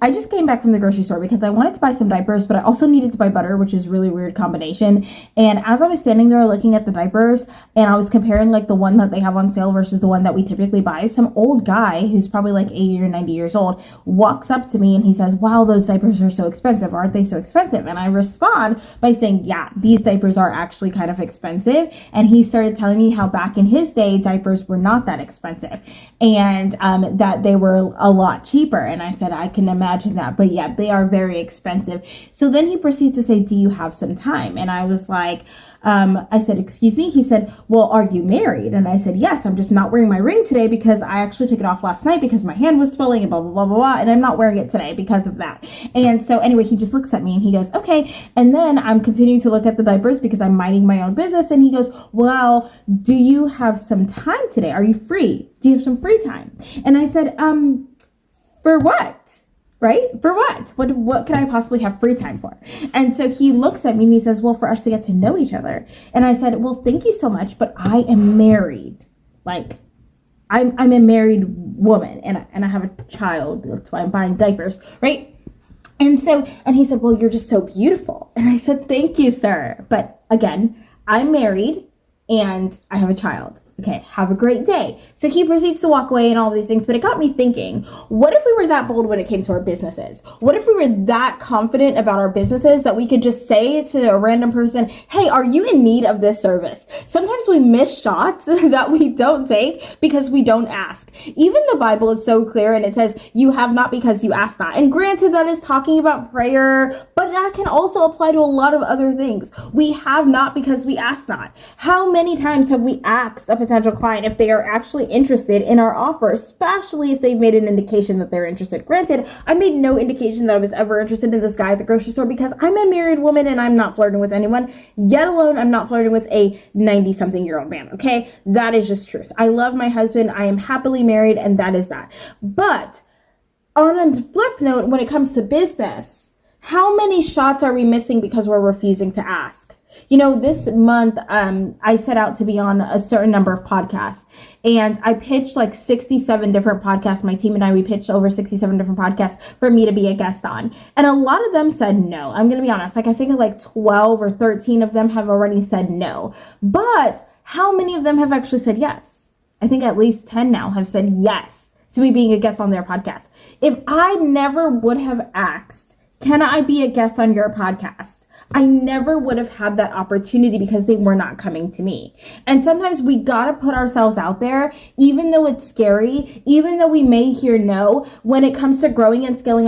I just came back from the grocery store because I wanted to buy some diapers, but I also needed to buy butter, which is really weird combination. And as I was standing there looking at the diapers and I was comparing like the one that they have on sale versus the one that we typically buy, some old guy who's probably like 80 or 90 years old walks up to me and he says, wow, those diapers are so expensive. Aren't they so expensive? And I respond by saying, yeah, these diapers are actually kind of expensive. And he started telling me how back in his day, diapers were not that expensive and that they were a lot cheaper. And I said, I can imagine that, but yeah, they are very expensive. So then he proceeds to say, do you have some time? And I was like, I said, excuse me? He said, well, are you married? And I said, yes, I'm just not wearing my ring today because I actually took it off last night because my hand was swelling and blah, blah, blah, blah, blah. And I'm not wearing it today because of that. And so anyway, he just looks at me and he goes, okay. And then I'm continuing to look at the diapers because I'm minding my own business. And he goes, well, do you have some time today? Are you free? Do you have some free time? And I said, for what? Right? For what? What can I possibly have free time for? And so he looks at me and he says, well, for us to get to know each other. And I said, well, thank you so much, but I am married. Like, I'm a married woman and I have a child. That's why I'm buying diapers, right? And he said, well, you're just so beautiful. And I said, thank you, sir. But again, I'm married and I have a child. Okay, have a great day. So he proceeds to walk away and all these things, but it got me thinking, what if we were that bold when it came to our businesses? What if we were that confident about our businesses that we could just say to a random person, hey, are you in need of this service? Sometimes we miss shots that we don't take because we don't ask. Even the Bible is so clear and it says, you have not because you ask not. And granted, that is talking about prayer, but that can also apply to a lot of other things. We have not because we ask not. How many times have we asked a potential client if they are actually interested in our offer, especially if they've made an indication that they're interested? Granted, I made no indication that I was ever interested in this guy at the grocery store because I'm a married woman and I'm not flirting with anyone, yet alone I'm not flirting with a 90-something-year-old man, okay? That is just truth. I love my husband. I am happily married, and that is that. But on a flip note, when it comes to business, how many shots are we missing because we're refusing to ask? You know, this month, I set out to be on a certain number of podcasts and I pitched like 67 different podcasts. My team and I, we pitched over 67 different podcasts for me to be a guest on. And a lot of them said no. I'm going to be honest. Like I think like 12 or 13 of them have already said no. But how many of them have actually said yes? I think at least 10 now have said yes to me being a guest on their podcast. If I never would have asked, can I be a guest on your podcast? I never would have had that opportunity because they were not coming to me. And sometimes we gotta put ourselves out there, even though it's scary, even though we may hear no, when it comes to growing and scaling